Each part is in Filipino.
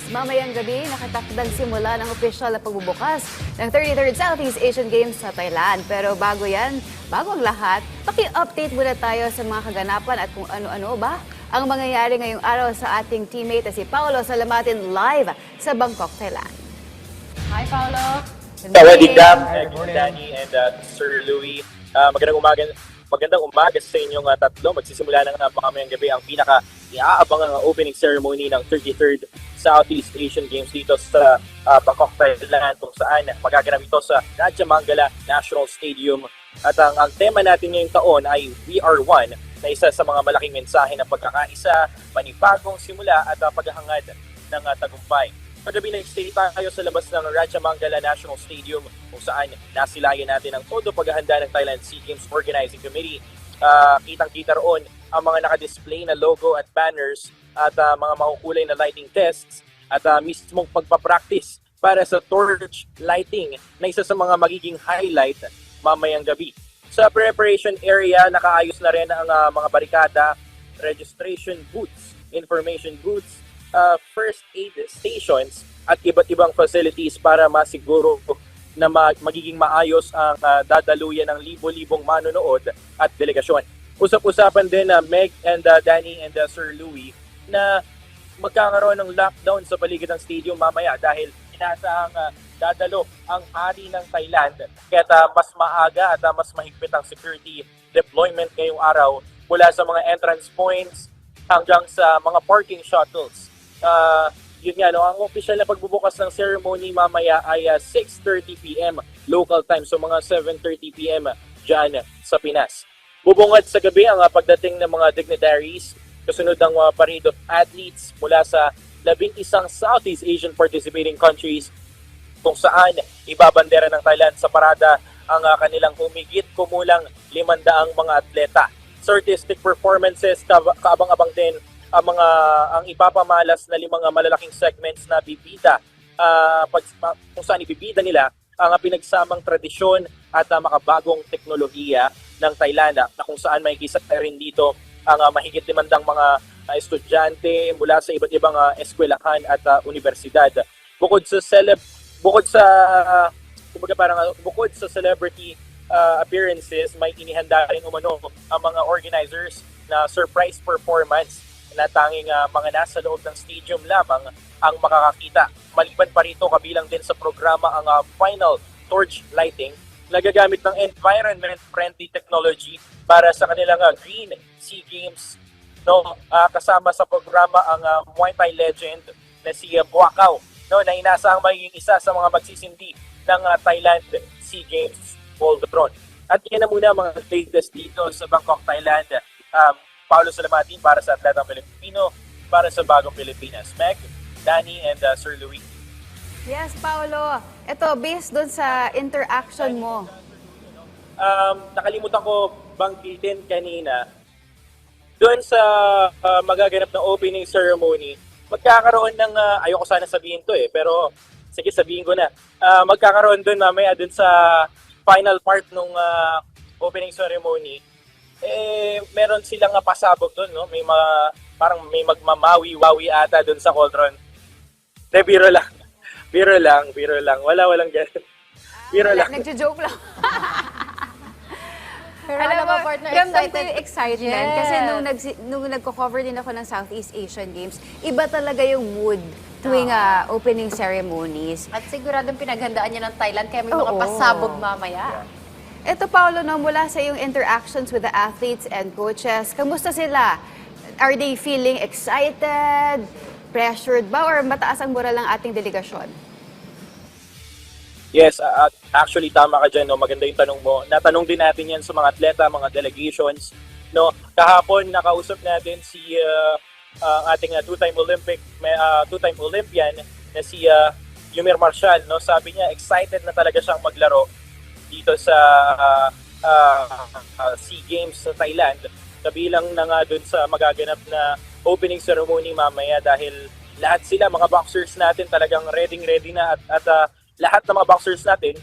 Mamayang gabi, nakatakdang simula ng opisyal na pagbubukas ng 33rd Southeast Asian Games sa Thailand. Pero bago yan, bago ang lahat, paki-update muna tayo sa mga kaganapan at kung ano-ano ba ang mangyayari ngayong araw sa ating teammate na si Paolo Salamatin live sa Bangkok, Thailand. Hi, Paolo. Good morning, Danny and Sir Louie. Magandang umaga sa inyong tatlo. Magsisimula ng mamayang gabi ang pinaka-iaabangang opening ceremony ng 33rd Southeast Asian Games dito sa Bangkok, Thailand, kung saan magaganap ito sa Raja Mangala National Stadium. At ang tema natin ngayong taon ay We Are One, na isa sa mga malaking mensahe ng pagkakaisa, panibagong simula at paghahangad ng tagumpay. Kagabi nag-stay tayo sa labas ng Raja Mangala National Stadium kung saan nasilayan natin ang todo paghahanda ng Thailand SEA Games Organizing Committee. Kitang-kita roon ang mga nakadisplay na logo at banners at mga makukulay na lighting tests at mismong pagpapractice para sa torch lighting na isa sa mga magiging highlight mamayang gabi. Sa preparation area, nakaayos na rin ang mga barikada, registration booths, information booths, first aid stations at iba't ibang facilities para masiguro na magiging maayos ang dadaluyan ng libo-libong manonood at delegasyon. Usap-usapan din Meg and Danny and Sir Louie na magkakaroon ng lockdown sa paligid ng stadium mamaya dahil inaasahang dadalo ang hari ng Thailand. Kaya mas maaga at mas mahigpit ang security deployment ngayong araw mula sa mga entrance points hanggang sa mga parking shuttles. Yun nga, no, ang official na pagbubukas ng ceremony mamaya ay 6:30 p.m. local time, so mga 7:30 p.m. dyan sa Pinas. Bubungad sa gabi ang pagdating ng mga dignitaries, kasunod ng parade of athletes mula sa 11 Southeast Asian participating countries kung saan ibabandera ng Thailand sa parada ang kanilang humigit kumulang 500 mga atleta. Sa artistic performances, kaabang-abang din ang ipapamalas na 5 malalaking segments na bibida kung saan ibibida nila ang pinagsamang tradisyon at makabagong teknolohiya ng Thailand na kung saan may makikita rin dito ang mahigit 500 mga estudyante mula sa iba't ibang eskwelahan at universidad. Bukod sa celebrity appearances, may inihanda rin umano ang mga organizers na surprise performance na tanging mga nasa loob ng stadium lamang ang makakakita. Maliban pa rito, kabilang din sa programa ang final torch lighting na gagamit ng environment-friendly technology para sa kanilang Green SEA Games. No, kasama sa programa ang Muay Thai legend na si Buakaw, no, na inaasahang magiging isa sa mga magsisindi ng Thailand SEA Games Voltron. At yan na muna mga latest dito sa Bangkok, Thailand. Paolo Salamatin para sa Atletang Pilipino, para sa Bagong Pilipinas. Meg, Danny, and Sir Louie. Yes, Paolo. Ito, based doon sa interaction mo. Nakalimutan ko banggitin kanina, doon sa magaganap na opening ceremony, magkakaroon ng, ayoko sana sabihin to pero sige sabihin ko na, magkakaroon doon mamaya doon sa final part ng opening ceremony, meron silang pasabog doon, no? May parang may magmamawi-wawi ata doon sa cauldron. Biro lang. Walang ganun. Biro lang. Nagjo-joke lang. Pero alam mo, partner, ramdam ko yung excitement. Yes. Kasi nung nagko-cover din ako ng Southeast Asian Games, iba talaga yung mood tuwing opening ceremonies. At siguradong pinaghandaan niya ng Thailand kaya may mga Oo. pasabog mamaya. Ito, Paolo, no, mula sa yung interactions with the athletes and coaches, kamusta sila? Are they feeling excited, pressured ba, or mataas ang moral ng ating delegasyon? Yes, actually tama ka dyan, no? Maganda yung tanong mo. Natanong din natin yan sa mga atleta, mga delegations. No? Kahapon, nakausap natin si ating two-time Olympian na si Yumir Marshall. No? Sabi niya, excited na talaga siyang maglaro dito sa SEA Games sa Thailand. Kabilang na nga dun sa magaganap na opening ceremony mamaya dahil lahat sila, mga boxers natin, talagang ready na at lahat ng mga boxers natin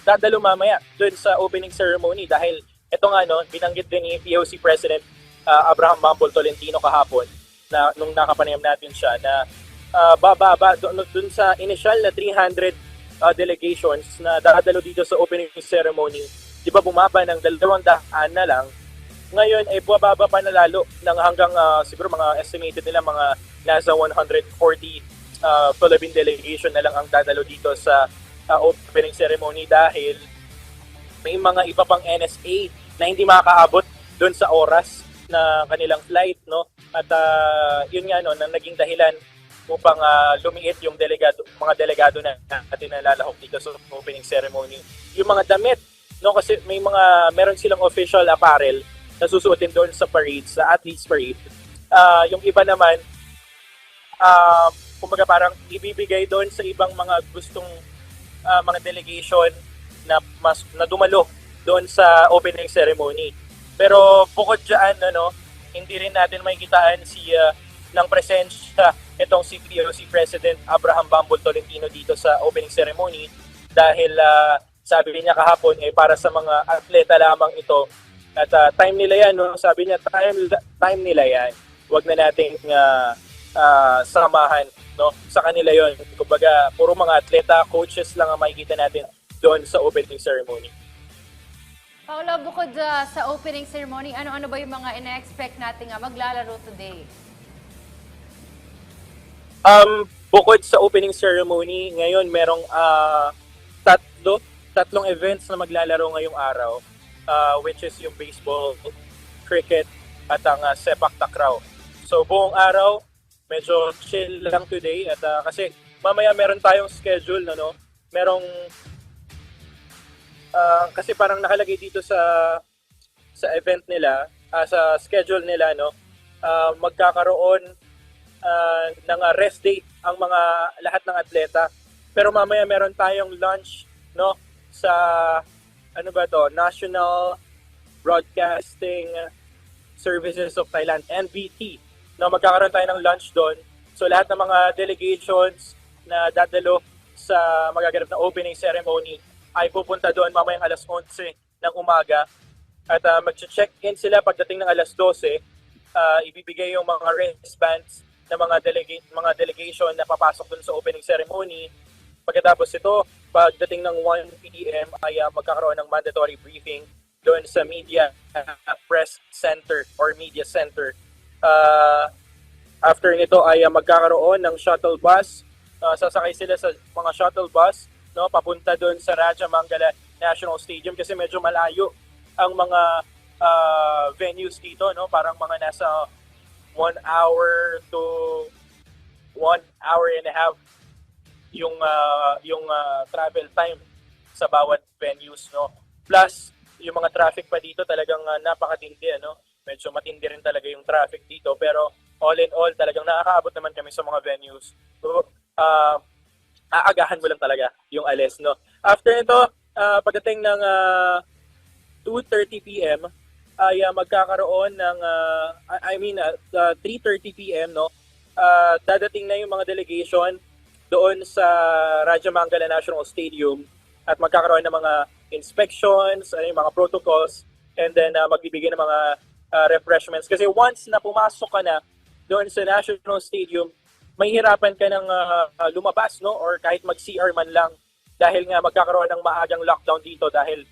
dadalo mamaya dun sa opening ceremony dahil ito nga, no, binanggit din ni POC President Abraham Mambol Tolentino kahapon na nung nakapanayam natin siya na bababa dun sa initial na 300 delegations na dadalo dito sa opening ceremony. Di ba bumaba ng 200 na lang? Ngayon ay bababa pa na lalo ng hanggang siguro mga estimated nila mga nasa 140 Philippine delegation na lang ang dadalo dito sa opening ceremony dahil may mga iba pang NSA na hindi makakaabot doon sa oras na kanilang flight, no? At yun nga no, na naging dahilan upang lumiit yung mga delegado na natin nalalahok dito sa opening ceremony. Yung mga damit, no, kasi meron silang official apparel na susuotin doon sa parade, sa athletes parade. Yung iba naman, kumbaga parang ibibigay doon sa ibang mga gustong mga delegation na dumalo doon sa opening ceremony. Pero bukod dyan, hindi rin natin makikitaan ng presensya itong si POC President Abraham Bambol Tolentino dito sa opening ceremony dahil sabi niya kahapon para sa mga atleta lamang ito at time nila yan, no? Sabi niya time nila yan. Huwag na nating samahan, no? Sa kanila yon. Kumbaga puro mga atleta, coaches lang ang makikita natin doon sa opening ceremony. Paolo, bukod sa opening ceremony, ano-ano ba yung mga ina-expect natin maglalaro today? Bukod sa opening ceremony, ngayon merong tatlong events na maglalaro ngayong araw, which is yung baseball, cricket, at ang sepak takraw. So buong araw, medyo chill lang today at kasi mamaya meron tayong schedule, merong kasi parang nakalagay dito sa event nila, sa schedule nila, magkakaroon ng rest day ang lahat ng atleta. Pero mamaya meron tayong lunch, sa National Broadcasting Services of Thailand, NBT. Magkakaroon tayo ng lunch doon. So lahat ng mga delegations na dadalo sa magaganap na opening ceremony ay pupunta doon mamayang alas 11 ng umaga at mag-check-in sila pagdating ng alas 12. Ibibigay yung mga wristbands ng mga delegation na papasok doon sa opening ceremony. Pagkatapos ito, pagdating ng 1 p.m. ay magkakaroon ng mandatory briefing doon sa media press center or media center. After nito ay magkakaroon ng shuttle bus. Sasakay sila sa mga shuttle bus, papunta doon sa Raja Mangala National Stadium kasi medyo malayo ang mga venues dito, parang mga nasa 1 hour to 1 hour and a half yung travel time sa bawat venues, Plus yung mga traffic pa dito talagang napakatindi, Medyo matindi rin talaga yung traffic dito pero all in all talagang nakakaabot naman kami sa mga venues. So, aagahan mo lang talaga yung alis, After nito, pagdating ng 2:30 p.m. ay magkakaroon ng 3:30 p.m. Dadating na yung mga delegation doon sa Raja Mangala National Stadium at magkakaroon ng mga inspections, yung mga protocols, and then magbibigay ng mga refreshments. Kasi once na pumasok ka na doon sa National Stadium, mahihirapan ka ng lumabas, or kahit mag-CR man lang dahil nga magkakaroon ng maagang lockdown dito dahil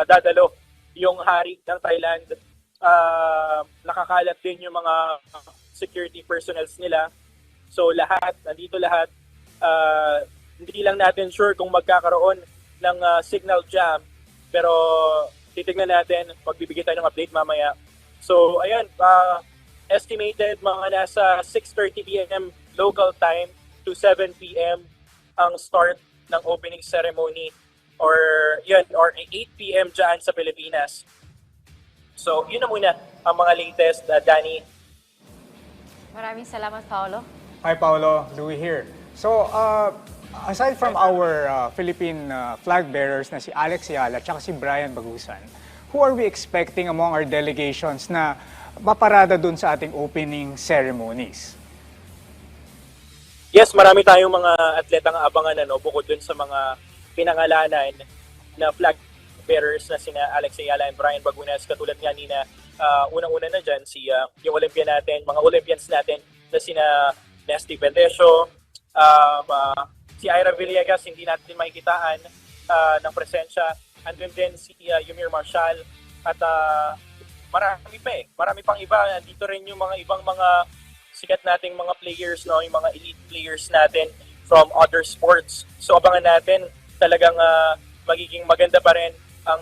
dadalo yung hari ng Thailand. Nakakalat din yung mga security personnels nila. So nandito lahat. Hindi lang natin sure kung magkakaroon ng signal jam, pero titignan natin, magbibigay tayo ng update mamaya. So ayun, estimated mga nasa 6:30 p.m. local time to 7 p.m. ang start ng opening ceremony or 8 p.m. dyan sa Pilipinas. So yun na muna ang mga latest, Danny. Maraming salamat, Paolo. Hi, Paolo. Louie here. So, aside from our Philippine flag bearers na si Alex Ayala at si Brian Bagusan, who are we expecting among our delegations na maparada dun sa ating opening ceremonies? Yes, marami tayong mga atletang abangan bukod dun sa mga pinangalanan na flag bearers na sina Alex Ayala and Brian Bagunas, katulad nga ni unang-una na dyan yung Olympian natin, mga Olympians natin na sina Nesty Pendesio, Si Ira Villegas, hindi natin makikitaan ng presensya. Andun din si Yumir Marshall. At marami pa marami pang iba. Dito rin yung mga ibang mga sikat nating mga players, no? Yung mga elite players natin from other sports. So abangan natin, talagang magiging maganda pa rin ang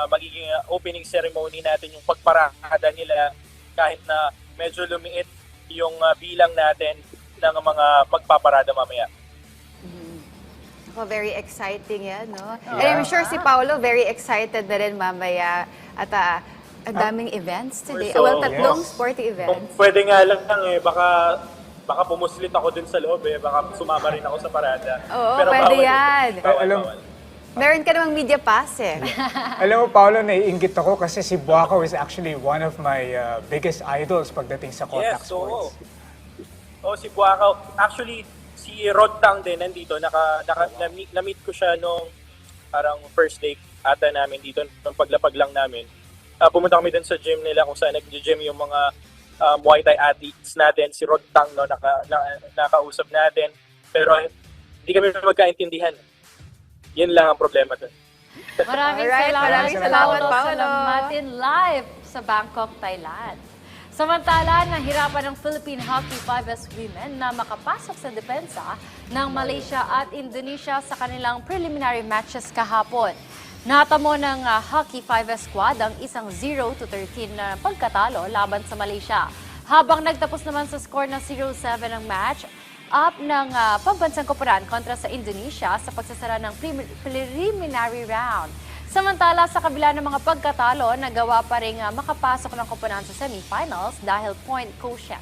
magiging opening ceremony natin, yung pagparada nila kahit na medyo lumiit yung bilang natin ng mga magpaparada mamaya. Ako, very exciting yan, no? And I'm sure si Paolo very excited na rin mamaya. At ang daming events today. So, Well, tatlong yes. sporty Kung events. pwede nga lang baka pumuslit ako din sa loob baka sumama rin ako sa parada. Oo, pwede bawal yan. Bawal. Meron ka namang media pass eh. Alam mo, Paolo, naiinggit ako kasi si Buakaw is actually one of my biggest idols pagdating sa contact Yes, oo. sports. Si Buakaw. Actually, si Rod Tang din nandito. Na-meet ko siya nung parang first day ata namin dito, nung paglapag lang namin. Pumunta kami din sa gym nila kung saan nag-gym yung mga Muay Thai athletes natin. Si Rod Tang, no, nakausap natin. Pero hindi kami magkaintindihan. Yan lang ang problema doon. Maraming Alright, salamat, maraming salamat, Paolo. Salamatin live sa Bangkok, Thailand. Samantala, nahirapan ng Philippine Hockey 5S Women na makapasok sa depensa ng Malaysia at Indonesia sa kanilang preliminary matches kahapon. Natamo ng Hockey 5S squad ang isang 0-13 na pagkatalo laban sa Malaysia. Habang nagtapos naman sa score na 0-7 ang match, up ng pambansang koponan kontra sa Indonesia sa pagsasara ng preliminary round. Samantala, sa kabila ng mga pagkatalo, nagawa pa rin makapasok ng koponan sa semifinals dahil point quotient.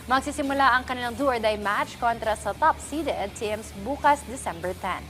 Magsisimula ang kanilang do-or-die match kontra sa top-seeded teams bukas December 10.